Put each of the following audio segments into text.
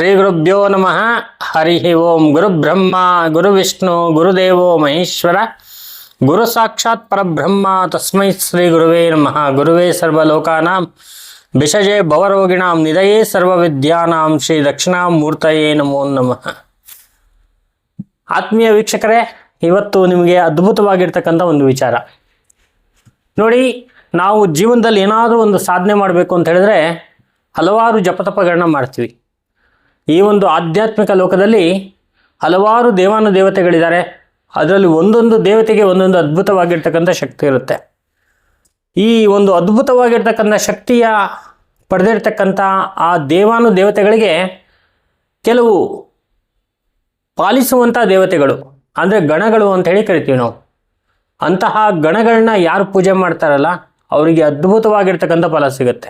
ಶ್ರೀ ಗುರುಭ್ಯೋ ನಮಃ. ಹರಿ ಓಂ. ಗುರುಬ್ರಹ್ಮ ಗುರುವಿಷ್ಣು ಗುರುದೇವೋ ಮಹೇಶ್ವರ, ಗುರು ಸಾಕ್ಷಾತ್ ಪರಬ್ರಹ್ಮ ತಸ್ಮೈ ಶ್ರೀ ಗುರುವೇ ನಮಃ. ಗುರುವೇ ಸರ್ವಲೋಕಾನಾಂ ಭಿಷಜೇ ಭವರೋಗಿಣಾಂ ನಿಧಯೇ ಸರ್ವವಿದ್ಯಾನಾಂ ಶ್ರೀ ದಕ್ಷಿಣಾಮೂರ್ತಯೇ ನಮೋ ನಮಃ. ಆತ್ಮೀಯ ವೀಕ್ಷಕರೇ, ಇವತ್ತು ನಿಮಗೆ ಅದ್ಭುತವಾಗಿರ್ತಕ್ಕಂಥ ಒಂದು ವಿಚಾರ ನೋಡಿ. ನಾವು ಜೀವನದಲ್ಲಿ ಏನಾದರೂ ಒಂದು ಸಾಧನೆ ಮಾಡಬೇಕು ಅಂತ ಹೇಳಿದ್ರೆ ಹಲವಾರು ಜಪತಪಗಳನ್ನ ಮಾಡ್ತೀವಿ. ಈ ಒಂದು ಆಧ್ಯಾತ್ಮಿಕ ಲೋಕದಲ್ಲಿ ಹಲವಾರು ದೇವಾನುದೇವತೆಗಳಿದ್ದಾರೆ. ಅದರಲ್ಲಿ ಒಂದೊಂದು ದೇವತೆಗೆ ಒಂದೊಂದು ಅದ್ಭುತವಾಗಿರ್ತಕ್ಕಂಥ ಶಕ್ತಿ ಇರುತ್ತೆ. ಈ ಒಂದು ಅದ್ಭುತವಾಗಿರ್ತಕ್ಕಂಥ ಶಕ್ತಿಯ ಪಡೆದಿರ್ತಕ್ಕಂಥ ಆ ದೇವಾನುದೇವತೆಗಳಿಗೆ ಕೆಲವು ಪಾಲಿಸುವಂಥ ದೇವತೆಗಳು ಅಂದರೆ ಗಣಗಳು ಅಂತ ಹೇಳಿ ಕರಿತೀವಿ ನಾವು. ಅಂತಹ ಗಣಗಳನ್ನ ಯಾರು ಪೂಜೆ ಮಾಡ್ತಾರಲ್ಲ ಅವರಿಗೆ ಅದ್ಭುತವಾಗಿರ್ತಕ್ಕಂಥ ಫಲ ಸಿಗುತ್ತೆ.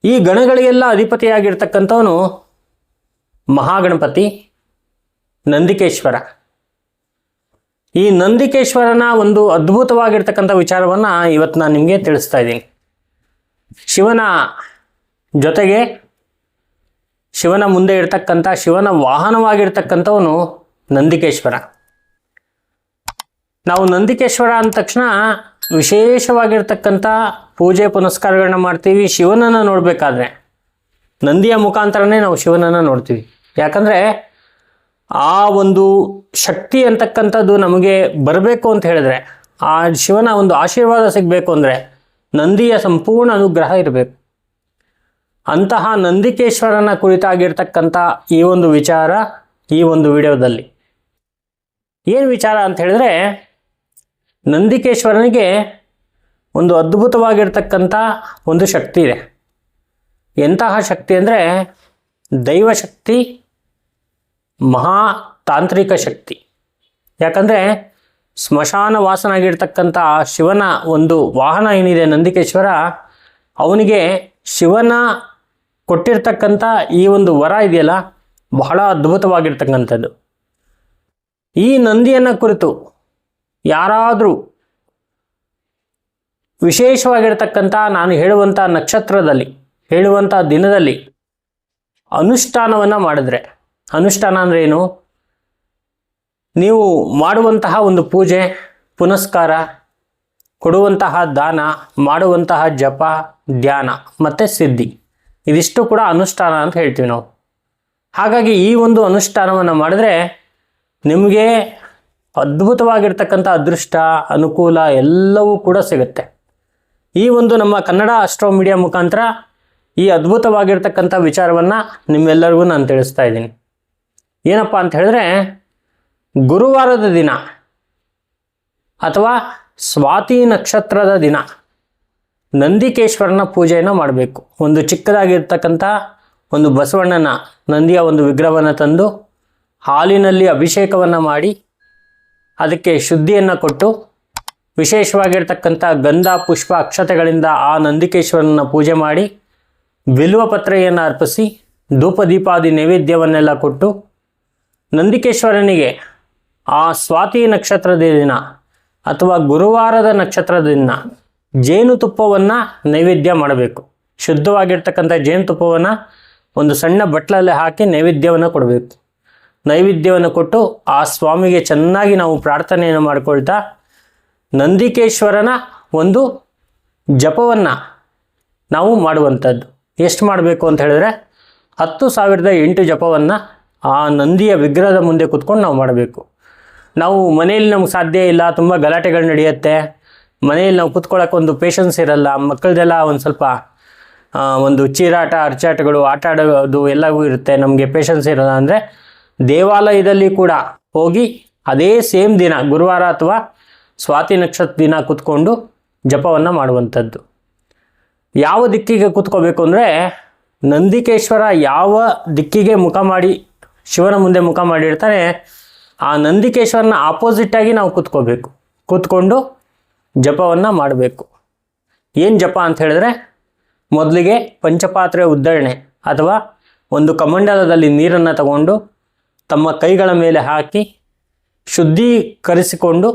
ಈ ಗಣಗಳಿಗೆಲ್ಲ ಅಧಿಪತಿಯಾಗಿರ್ತಕ್ಕಂಥವನು ಮಹಾಗಣಪತಿ ನಂದಿಕೇಶ್ವರ. ಈ ನಂದಿಕೇಶ್ವರನ ಒಂದು ಅದ್ಭುತವಾಗಿರ್ತಕ್ಕಂಥ ವಿಚಾರವನ್ನು ಇವತ್ತು ನಾನು ನಿಮಗೆ ತಿಳಿಸ್ತಾ ಇದ್ದೀನಿ. ಶಿವನ ಜೊತೆಗೆ ಶಿವನ ಮುಂದೆ ಇರ್ತಕ್ಕಂಥ ಶಿವನ ವಾಹನವಾಗಿರ್ತಕ್ಕಂಥವನು ನಂದಿಕೇಶ್ವರ. ನಾವು ನಂದಿಕೇಶ್ವರ ಅಂದ ತಕ್ಷಣ ವಿಶೇಷವಾಗಿರ್ತಕ್ಕಂಥ ಪೂಜೆ ಪುನಸ್ಕಾರಗಳನ್ನ ಮಾಡ್ತೀವಿ. ಶಿವನನ್ನು ನೋಡಬೇಕಾದ್ರೆ ನಂದಿಯ ಮುಖಾಂತರನೇ ನಾವು ಶಿವನನ್ನು ನೋಡ್ತೀವಿ. ಯಾಕಂದರೆ ಆ ಒಂದು ಶಕ್ತಿ ಅಂತಕ್ಕಂಥದ್ದು ನಮಗೆ ಬರಬೇಕು ಅಂತ ಹೇಳಿದ್ರೆ, ಆ ಶಿವನ ಒಂದು ಆಶೀರ್ವಾದ ಸಿಗಬೇಕು ಅಂದರೆ ನಂದಿಯ ಸಂಪೂರ್ಣ ಅನುಗ್ರಹ ಇರಬೇಕು. ಅಂತಹ ನಂದಿಕೇಶ್ವರನ ಕುರಿತಾಗಿರ್ತಕ್ಕಂಥ ಈ ಒಂದು ವಿಚಾರ ಈ ಒಂದು ವಿಡಿಯೋದಲ್ಲಿ. ಏನು ವಿಚಾರ ಅಂತ ಹೇಳಿದ್ರೆ, ನಂದಿಕೇಶ್ವರನಿಗೆ ಒಂದು ಅದ್ಭುತವಾಗಿರ್ತಕ್ಕಂಥ ಒಂದು ಶಕ್ತಿ ಇದೆ. ಎಂತಹ ಶಕ್ತಿ ಅಂದರೆ ದೈವಶಕ್ತಿ, ಮಹಾ ತಾಂತ್ರಿಕ ಶಕ್ತಿ. ಯಾಕಂದರೆ ಸ್ಮಶಾನ ವಾಸನಾಗಿರ್ತಕ್ಕಂಥ ಶಿವನ ಒಂದು ವಾಹನ ಏನಿದೆ ನಂದಿಕೇಶ್ವರ, ಅವನಿಗೆ ಶಿವನ ಕೊಟ್ಟಿರ್ತಕ್ಕಂಥ ಈ ಒಂದು ವರ ಇದೆಯಲ್ಲ ಬಹಳ ಅದ್ಭುತವಾಗಿರ್ತಕ್ಕಂಥದ್ದು. ಈ ನಂದಿಯನ್ನು ಕುರಿತು ಯಾರಾದರೂ ವಿಶೇಷವಾಗಿರ್ತಕ್ಕಂಥ ನಾನು ಹೇಳುವಂಥ ನಕ್ಷತ್ರದಲ್ಲಿ ಹೇಳುವಂಥ ದಿನದಲ್ಲಿ ಅನುಷ್ಠಾನವನ್ನು ಮಾಡಿದ್ರೆ, ಅನುಷ್ಠಾನ ಅಂದರೆ ಏನು? ನೀವು ಮಾಡುವಂತಹ ಒಂದು ಪೂಜೆ ಪುನಸ್ಕಾರ, ಕೊಡುವಂತಹ ದಾನ, ಮಾಡುವಂತಹ ಜಪ ಧ್ಯಾನ ಮತ್ತು ಸಿದ್ಧಿ, ಇದಿಷ್ಟು ಕೂಡ ಅನುಷ್ಠಾನ ಅಂತ ಹೇಳ್ತೀವಿ ನಾವು. ಹಾಗಾಗಿ ಈ ಒಂದು ಅನುಷ್ಠಾನವನ್ನು ಮಾಡಿದ್ರೆ ನಿಮಗೆ ಅದ್ಭುತವಾಗಿರ್ತಕ್ಕಂಥ ಅದೃಷ್ಟ ಅನುಕೂಲ ಎಲ್ಲವೂ ಕೂಡ ಸಿಗುತ್ತೆ. ಈ ಒಂದು ನಮ್ಮ ಕನ್ನಡ ಅಸ್ಟ್ರೋ ಮೀಡಿಯಾ ಮುಖಾಂತರ ಈ ಅದ್ಭುತವಾಗಿರ್ತಕ್ಕಂಥ ವಿಚಾರವನ್ನು ನಿಮ್ಮೆಲ್ಲರಿಗೂ ನಾನು ತಿಳಿಸ್ತಾ ಇದ್ದೀನಿ. ಏನಪ್ಪ ಅಂತ ಹೇಳಿದ್ರೆ, ಗುರುವಾರದ ದಿನ ಅಥವಾ ಸ್ವಾತಿ ನಕ್ಷತ್ರದ ದಿನ ನಂದಿಕೇಶ್ವರನ ಪೂಜೆಯನ್ನು ಮಾಡಬೇಕು. ಒಂದು ಚಿಕ್ಕದಾಗಿರ್ತಕ್ಕಂಥ ಒಂದು ಬಸವಣ್ಣನ ನಂದಿಯ ಒಂದು ವಿಗ್ರಹವನ್ನು ತಂದು ಹಾಲಿನಲ್ಲಿ ಅಭಿಷೇಕವನ್ನು ಮಾಡಿ ಅದಕ್ಕೆ ಶುದ್ಧಿಯನ್ನು ಕೊಟ್ಟು ವಿಶೇಷವಾಗಿರ್ತಕ್ಕಂಥ ಗಂಧ ಪುಷ್ಪ ಅಕ್ಷತೆಗಳಿಂದ ಆ ನಂದಿಕೇಶ್ವರನ ಪೂಜೆ ಮಾಡಿ ಬಿಲ್ವ ಪತ್ರೆಯನ್ನು ಅರ್ಪಿಸಿ ಧೂಪ ದೀಪಾದಿ ನೈವೇದ್ಯವನ್ನೆಲ್ಲ ಕೊಟ್ಟು ನಂದಿಕೇಶ್ವರನಿಗೆ ಆ ಸ್ವಾತಿ ನಕ್ಷತ್ರದ ದಿನ ಅಥವಾ ಗುರುವಾರದ ನಕ್ಷತ್ರದ ದಿನ ಜೇನುತುಪ್ಪವನ್ನು ನೈವೇದ್ಯ ಮಾಡಬೇಕು. ಶುದ್ಧವಾಗಿರ್ತಕ್ಕಂಥ ಜೇನುತುಪ್ಪವನ್ನು ಒಂದು ಸಣ್ಣ ಬಟ್ಲಲ್ಲಿ ಹಾಕಿ ನೈವೇದ್ಯವನ್ನು ಕೊಡಬೇಕು. ನೈವೇದ್ಯವನ್ನು ಕೊಟ್ಟು ಆ ಸ್ವಾಮಿಗೆ ಚೆನ್ನಾಗಿ ನಾವು ಪ್ರಾರ್ಥನೆಯನ್ನು ಮಾಡಿಕೊಳ್ತಾ ನಂದಿಕೇಶ್ವರನ ಒಂದು ಜಪವನ್ನು ನಾವು ಮಾಡುವಂಥದ್ದು. ಎಷ್ಟು ಮಾಡಬೇಕು ಅಂತ ಹೇಳಿದ್ರೆ 10,008 ಜಪವನ್ನು ಆ ನಂದಿಯ ವಿಗ್ರಹದ ಮುಂದೆ ಕೂತ್ಕೊಂಡು ನಾವು ಮಾಡಬೇಕು. ನಾವು ಮನೆಯಲ್ಲಿ ನಮ್ಗೆ ಸಾಧ್ಯ ಇಲ್ಲ, ತುಂಬ ಗಲಾಟೆಗಳು ನಡೆಯುತ್ತೆ, ಮನೆಯಲ್ಲಿ ನಾವು ಕೂತ್ಕೊಳ್ಳೋಕೆ ಒಂದು ಪೇಷನ್ಸ್ ಇರಲ್ಲ, ಮಕ್ಕಳದೆಲ್ಲ ಒಂದು ಸ್ವಲ್ಪ ಒಂದು ಚೀರಾಟ ಅರ್ಚಾಟಗಳು ಆಟ ಆಡೋದು ಎಲ್ಲವೂ ಇರುತ್ತೆ, ನಮಗೆ ಪೇಷನ್ಸ್ ಇರಲ್ಲ ಅಂದರೆ ದೇವಾಲಯದಲ್ಲಿ ಕೂಡ ಹೋಗಿ ಅದೇ ಸೇಮ್ ದಿನ ಗುರುವಾರ ಅಥವಾ ಸ್ವಾತಿ ನಕ್ಷತ್ರ ದಿನ ಕೂತ್ಕೊಂಡು ಜಪವನ್ನು ಮಾಡುವಂಥದ್ದು. ಯಾವ ದಿಕ್ಕಿಗೆ ಕೂತ್ಕೋಬೇಕು ಅಂದರೆ, ನಂದಿಕೇಶ್ವರ ಯಾವ ದಿಕ್ಕಿಗೆ ಮುಖ ಮಾಡಿ ಶಿವನ ಮುಂದೆ ಮುಖ ಮಾಡಿರ್ತಾನೆ ಆ ನಂದಿಕೇಶ್ವರನ ಆಪೋಸಿಟ್ಟಾಗಿ ನಾವು ಕೂತ್ಕೋಬೇಕು. ಕೂತ್ಕೊಂಡು ಜಪವನ್ನು ಮಾಡಬೇಕು. ಏನು ಜಪ ಅಂತ ಹೇಳಿದ್ರೆ, ಮೊದಲಿಗೆ ಪಂಚಪಾತ್ರೆ ಉದ್ಧರಣೆ ಅಥವಾ ಒಂದು ಕಮಂಡಲದಲ್ಲಿ ನೀರನ್ನು ತಗೊಂಡು ತಮ್ಮ ಕೈಗಳ ಮೇಲೆ ಹಾಕಿ ಶುದ್ಧೀಕರಿಸಿಕೊಂಡು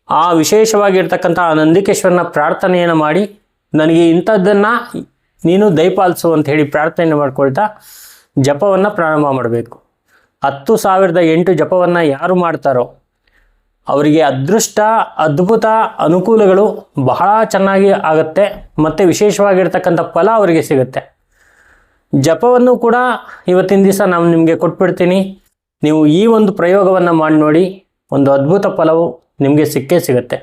ಆ ವಿಶೇಷವಾಗಿರ್ತಕ್ಕಂಥ ನಂದಿಕೇಶ್ವರನ ಪ್ರಾರ್ಥನೆಯನ್ನು ಮಾಡಿ, ನನಗೆ ಇಂಥದ್ದನ್ನು ನೀನು ದಯಪಾಲಿಸು ಅಂತ ಹೇಳಿ ಪ್ರಾರ್ಥನೆ ಮಾಡ್ಕೊಳ್ತಾ ಜಪವನ್ನು ಪ್ರಾರಂಭ ಮಾಡಬೇಕು. 10,008 ಜಪವನ್ನು ಯಾರು ಮಾಡ್ತಾರೋ ಅವರಿಗೆ ಅದೃಷ್ಟ, ಅದ್ಭುತ ಅನುಕೂಲಗಳು ಬಹಳ ಚೆನ್ನಾಗಿ ಆಗುತ್ತೆ ಮತ್ತು ವಿಶೇಷವಾಗಿರ್ತಕ್ಕಂಥ ಫಲ ಅವರಿಗೆ ಸಿಗುತ್ತೆ. ಜಪವನ್ನು ಕೂಡ ಇವತ್ತಿನ ದಿವಸ ನಾನು ನಿಮಗೆ ಕೊಟ್ಬಿಡ್ತೀನಿ. ನೀವು ಈ ಒಂದು ಪ್ರಯೋಗವನ್ನು ಮಾಡಿ ನೋಡಿ, ಒಂದು ಅದ್ಭುತ ಫಲವು ನಿಮಗೆ ಸಿಕ್ಕೇ ಸಿಗುತ್ತೆ.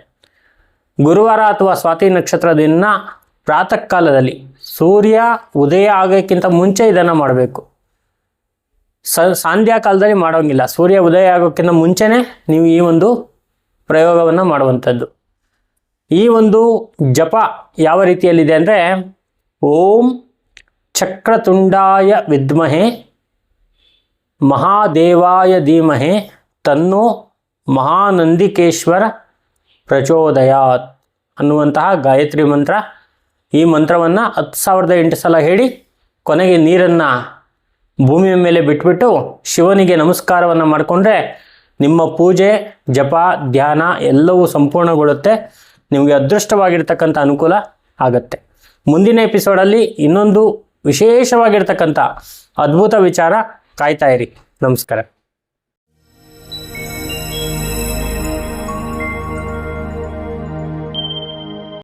ಗುರುವಾರ ಅಥವಾ ಸ್ವಾತಿ ನಕ್ಷತ್ರ ದಿನ ಪ್ರಾತಃ ಕಾಲದಲ್ಲಿ ಸೂರ್ಯ ಉದಯ ಆಗೋಕ್ಕಿಂತ ಮುಂಚೆ ಇದನ್ನು ಮಾಡಬೇಕು. ಸಂಧ್ಯಾ ಕಾಲದಲ್ಲಿ ಮಾಡೋಂಗಿಲ್ಲ. ಸೂರ್ಯ ಉದಯ ಆಗೋಕ್ಕಿಂತ ಮುಂಚೆನೇ ನೀವು ಈ ಒಂದು ಪ್ರಯೋಗವನ್ನು ಮಾಡುವಂಥದ್ದು. ಈ ಒಂದು ಜಪ ಯಾವ ರೀತಿಯಲ್ಲಿದೆ ಅಂದರೆ, ಓಂ ಚಕ್ರತುಂಡಾಯ ವಿದ್ಮಹೆ ಮಹಾದೇವಾಯ ಧೀಮಹೆ ತನ್ನೋ ಮಹಾನಂದಿಕೇಶ್ವರ ಪ್ರಚೋದಯಾತ್ ಅನ್ನುವಂತಹ ಗಾಯತ್ರಿ ಮಂತ್ರ. ಈ ಮಂತ್ರವನ್ನು 10,008 ಸಲ ಹೇಳಿ ಕೊನೆಗೆ ನೀರನ್ನು ಭೂಮಿಯ ಮೇಲೆ ಬಿಟ್ಬಿಟ್ಟು ಶಿವನಿಗೆ ನಮಸ್ಕಾರವನ್ನು ಮಾಡಿಕೊಂಡ್ರೆ ನಿಮ್ಮ ಪೂಜೆ, ಜಪ, ಧ್ಯಾನ ಎಲ್ಲವೂ ಸಂಪೂರ್ಣಗೊಳ್ಳುತ್ತೆ. ನಿಮಗೆ ಅದೃಷ್ಟವಾಗಿರ್ತಕ್ಕಂಥ ಅನುಕೂಲ ಆಗುತ್ತೆ. ಮುಂದಿನ ಎಪಿಸೋಡಲ್ಲಿ ಇನ್ನೊಂದು ವಿಶೇಷವಾಗಿರ್ತಕ್ಕಂಥ ಅದ್ಭುತ ವಿಚಾರ ಕಾಯ್ತಾ ಇರಿ. ನಮಸ್ಕಾರ.